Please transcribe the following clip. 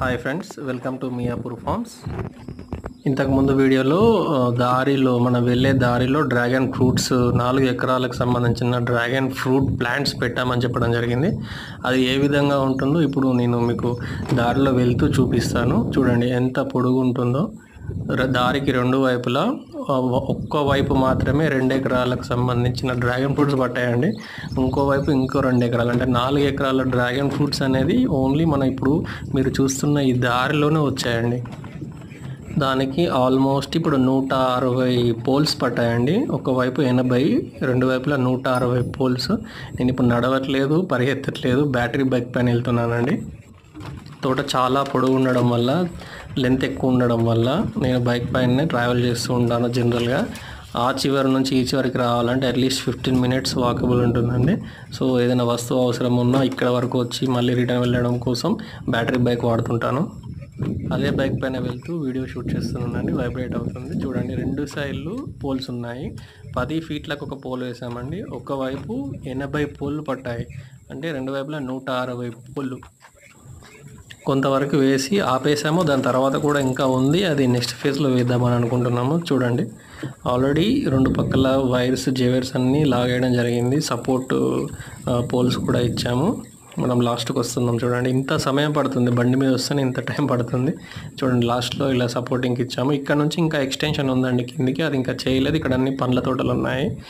Hi friends, welcome to Miyapur farms. ఇంతకుముందు వీడియోలో దారిలో మనం వెళ్ళే దారిలో డ్రాగన్ ఫ్రూట్స్ 4 ఎకరాలకు సంబంధించిన డ్రాగన్ ఫ్రూట్ ప్లాంట్స్ పెట్టామని చెప్పడం జరిగింది. అది ఏ విధంగా ఉంటుందో ఇప్పుడు నేను మీకు దారిలో వెళ్తూ చూపిస్తాను. చూడండి ఎంత పొడుగు ఉంటుందో. దారికి రెండు వైపులా ఒక్క వైపు మాత్రమే 2 ఎకరాలకు సంబంధించిన డ్రాగన్ ఫ్రూట్స్ పట్టాయండి. ఇంకోవైపు ఇంకో 2 ఎకరాలు, అంటే 4 ఎకరాల డ్రాగన్ ఫ్రూట్స్ అనేది ఓన్లీ మనం ఇప్పుడు మీరు చూస్తున్న ఈ దారిలోనే వచ్చాయండి. దానికి ఆల్మోస్ట్ ఇప్పుడు 160 పోల్స్ పట్టాయండి. ఒకవైపు 80, రెండు వైపులా 160 పోల్స్. నేను ఇప్పుడు నడవట్లేదు, పరిగెత్తట్లేదు, బ్యాటరీ బైక్ పైన వెళ్తున్నానండి. తోట చాలా పొడవు ఉండడం వల్ల, లెంత్ ఎక్కువ ఉండడం వల్ల నేను బైక్ పైనే ట్రావెల్ చేస్తూ ఉంటాను. జనరల్గా ఆ చివరి నుంచి ఈ చివరికి రావాలంటే అట్లీస్ట్ 15 మినిట్స్ వాకబుల్ ఉంటుందండి. సో ఏదైనా వస్తువు అవసరం ఉన్నా ఇక్కడ వరకు వచ్చి మళ్ళీ రిటర్న్ వెళ్ళడం కోసం బ్యాటరీ బైక్ వాడుతుంటాను. అదే బైక్ పైన వెళ్తూ వీడియో షూట్ చేస్తున్నానండి. వైబ్రేట్ అవుతుంది చూడండి. 2 సైడ్లు పోల్స్ ఉన్నాయి. 10 ఫీట్లకు ఒక పోల్ వేసామండి. ఒకవైపు 80 పోల్లు పట్టాయి, అంటే రెండు వైపులా 160 పోల్లు. కొంతవరకు వేసి ఆపేసాము. దాని తర్వాత కూడా ఇంకా ఉంది, అది నెక్స్ట్ ఫేజ్లో వేద్దామని అనుకుంటున్నాము. చూడండి, ఆల్రెడీ రెండు పక్కల వైర్స్, జేవర్స్ అన్నీ లాగేయడం జరిగింది. సపోర్ట్ పోల్స్ కూడా ఇచ్చాము. మనం లాస్ట్కి వస్తున్నాం. చూడండి, ఇంత సమయం పడుతుంది, బండి మీద వస్తేనే ఇంత టైం పడుతుంది. చూడండి, లాస్ట్లో ఇలా సపోర్టింగ్కి ఇచ్చాము. ఇక్కడ నుంచి ఇంకా ఎక్స్టెన్షన్ ఉందండి కిందికి, అది ఇంకా చేయలేదు. ఇక్కడ అన్ని పండ్ల తోటలు ఉన్నాయి.